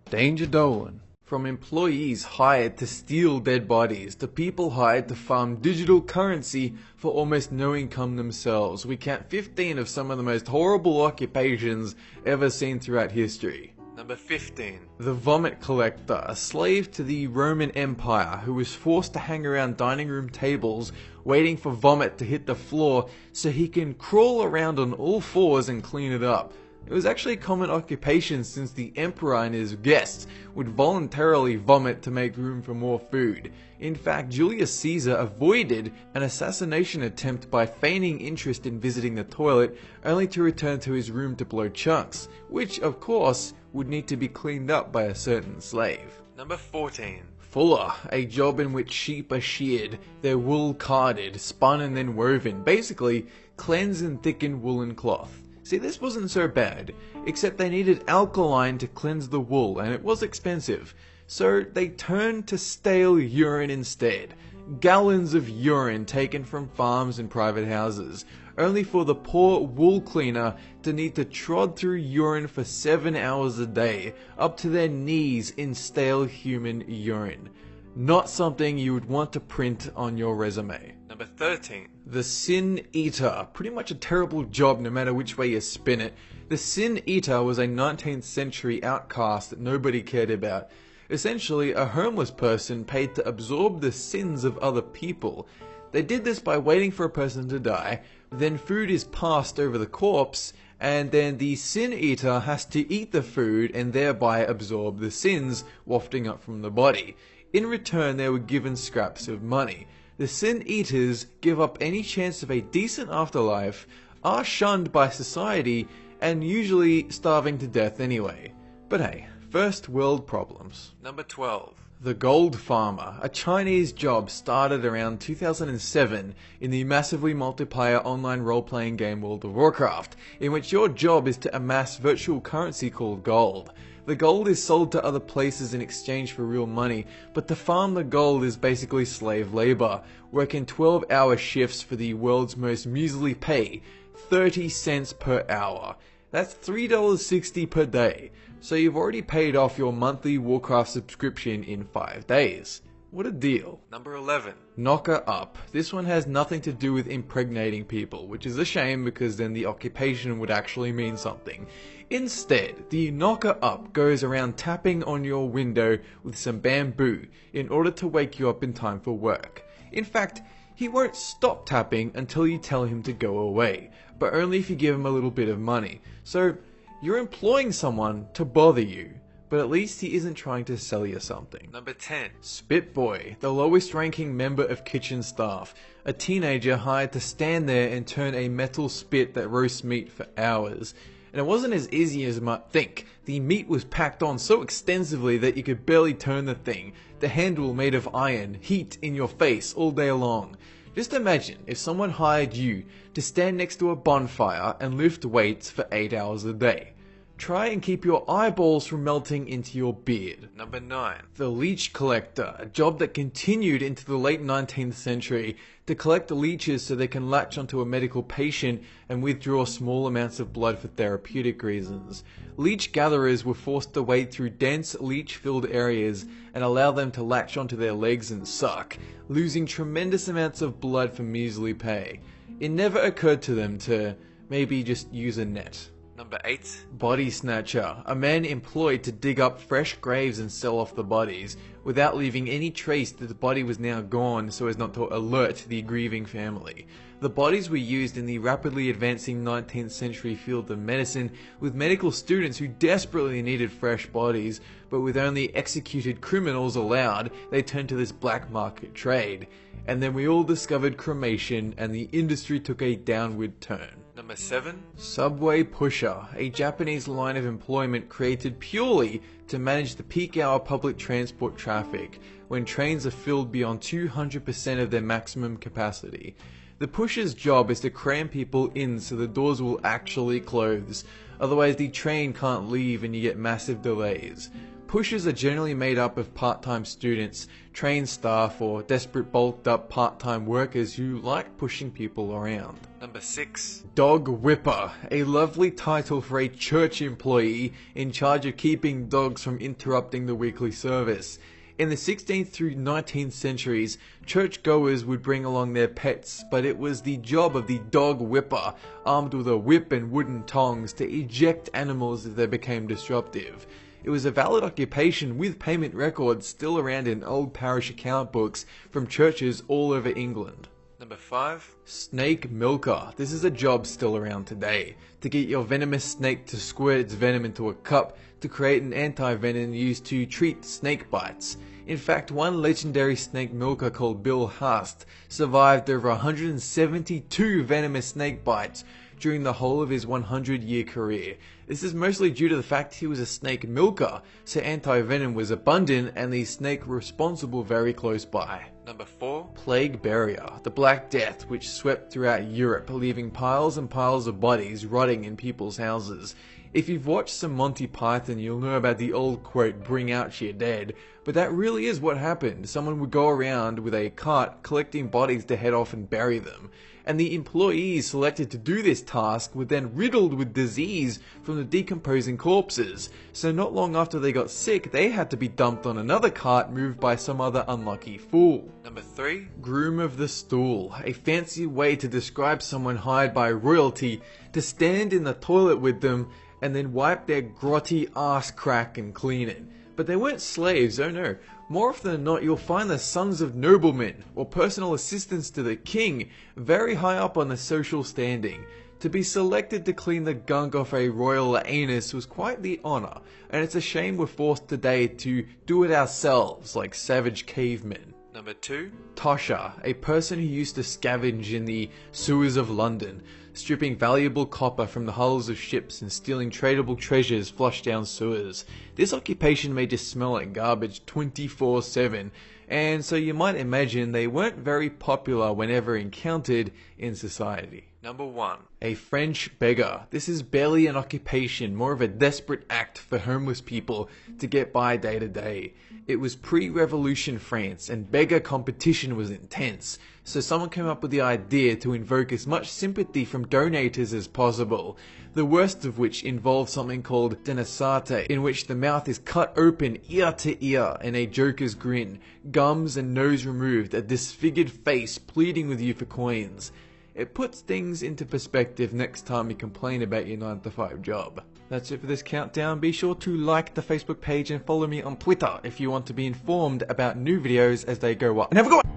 Danger Dolan. From employees hired to steal dead bodies to people hired to farm digital currency for almost no income themselves, we count 15 of some of the most horrible occupations ever seen throughout history. Number 15. The Vomit Collector, a slave to the Roman Empire who was forced to hang around dining room tables waiting for vomit to hit the floor so he can crawl around on all fours and clean it up. It was actually a common occupation since the emperor and his guests would voluntarily vomit to make room for more food. In fact, Julius Caesar avoided an assassination attempt by feigning interest in visiting the toilet, only to return to his room to blow chunks, which, of course, would need to be cleaned up by a certain slave. Number 14. Fuller, a job in which sheep are sheared, their wool carded, spun and then woven, basically cleanse and thicken woolen cloth. See, this wasn't so bad, except they needed alkaline to cleanse the wool, and it was expensive. So they turned to stale urine instead. Gallons of urine taken from farms and private houses, only for the poor wool cleaner to need to trod through urine for 7 hours a day, up to their knees in stale human urine. Not something you would want to print on your resume. Number 13. The Sin Eater. Pretty much a terrible job no matter which way you spin it. The Sin Eater was a 19th century outcast that nobody cared about. Essentially, a homeless person paid to absorb the sins of other people. They did this by waiting for a person to die, then food is passed over the corpse, and then the Sin Eater has to eat the food and thereby absorb the sins wafting up from the body. In return, they were given scraps of money. The Sin Eaters give up any chance of a decent afterlife, are shunned by society, and usually starving to death anyway. But hey, first world problems. Number 12. The Gold Farmer, a Chinese job started around 2007 in the massively multiplayer online role-playing game World of Warcraft, in which your job is to amass virtual currency called gold. The gold is sold to other places in exchange for real money, but to farm the gold is basically slave labor, working 12-hour shifts for the world's most measly pay, 30 cents per hour. That's $3.60 per day, so you've already paid off your monthly Warcraft subscription in 5 days. What a deal. Number 11. Knocker Up. This one has nothing to do with impregnating people, which is a shame because then the occupation would actually mean something. Instead, the knocker up goes around tapping on your window with some bamboo in order to wake you up in time for work. In fact, he won't stop tapping until you tell him to go away, but only if you give him a little bit of money. So, you're employing someone to bother you, but at least he isn't trying to sell you something. Number 10. Spit Boy, the lowest ranking member of kitchen staff, a teenager hired to stand there and turn a metal spit that roasts meat for hours. And it wasn't as easy as you might think. The meat was packed on so extensively that you could barely turn the thing. The handle made of iron, heat in your face all day long. Just imagine if someone hired you to stand next to a bonfire and lift weights for 8 hours a day. Try and keep your eyeballs from melting into your beard. Number 9. The Leech Collector, a job that continued into the late 19th century to collect leeches so they can latch onto a medical patient and withdraw small amounts of blood for therapeutic reasons. Leech gatherers were forced to wade through dense leech-filled areas and allow them to latch onto their legs and suck, losing tremendous amounts of blood for measly pay. It never occurred to them to maybe just use a net. Number 8. Body Snatcher, a man employed to dig up fresh graves and sell off the bodies, without leaving any trace that the body was now gone so as not to alert the grieving family. The bodies were used in the rapidly advancing 19th century field of medicine, with medical students who desperately needed fresh bodies, but with only executed criminals allowed, they turned to this black market trade. And then we all discovered cremation and the industry took a downward turn. Number 7. Subway Pusher, a Japanese line of employment created purely to manage the peak hour public transport traffic when trains are filled beyond 200% of their maximum capacity. The pusher's job is to cram people in so the doors will actually close. otherwise the train can't leave and you get massive delays. Pushers are generally made up of part-time students, train staff, or desperate bulked-up part-time workers who like pushing people around. Number 6. Dog Whipper, a lovely title for a church employee in charge of keeping dogs from interrupting the weekly service. In the 16th through 19th centuries, churchgoers would bring along their pets, but it was the job of the dog whipper, armed with a whip and wooden tongs, to eject animals if they became disruptive. It was a valid occupation with payment records still around in old parish account books from churches all over England. Number 5. Snake Milker. This is a job still around today. To get your venomous snake to squirt its venom into a cup to create an anti-venom used to treat snake bites. In fact, one legendary snake milker called Bill Hast survived over 172 venomous snake bites during the whole of his 100-year career. This is mostly due to the fact he was a snake milker, so anti-venom was abundant and the snake responsible very close by. Number 4. Plague Burier, the Black Death, which swept throughout Europe, leaving piles and piles of bodies rotting in people's houses. If you've watched some Monty Python, you'll know about the old quote, "Bring out your dead," but that really is what happened. Someone would go around with a cart collecting bodies to head off and bury them. And the employees selected to do this task were then riddled with disease from the decomposing corpses. So not long after they got sick, they had to be dumped on another cart moved by some other unlucky fool. Number 3. Groom of the Stool, a fancy way to describe someone hired by royalty to stand in the toilet with them and then wipe their grotty ass crack and clean it. But they weren't slaves, oh no. More often than not, you'll find the sons of noblemen or personal assistants to the king very high up on the social standing. To be selected to clean the gunk off a royal anus was quite the honour, and it's a shame we're forced today to do it ourselves like savage cavemen. Number 2. Tosher, a person who used to scavenge in the sewers of London, stripping valuable copper from the hulls of ships and stealing tradable treasures flushed down sewers. This occupation made you smell like garbage 24/7, and so you might imagine they weren't very popular whenever encountered in society. Number 1. A French beggar. This is barely an occupation, more of a desperate act for homeless people to get by day to day. It was pre-revolution France and beggar competition was intense, so someone came up with the idea to invoke as much sympathy from donators as possible, the worst of which involved something called denassate, in which the mouth is cut open ear to ear and a joker's grin, gums and nose removed, a disfigured face pleading with you for coins. It puts things into perspective next time you complain about your 9-to-5 job. That's it for this countdown. Be sure to like the Facebook page and follow me on Twitter if you want to be informed about new videos as they go up. And have a good one!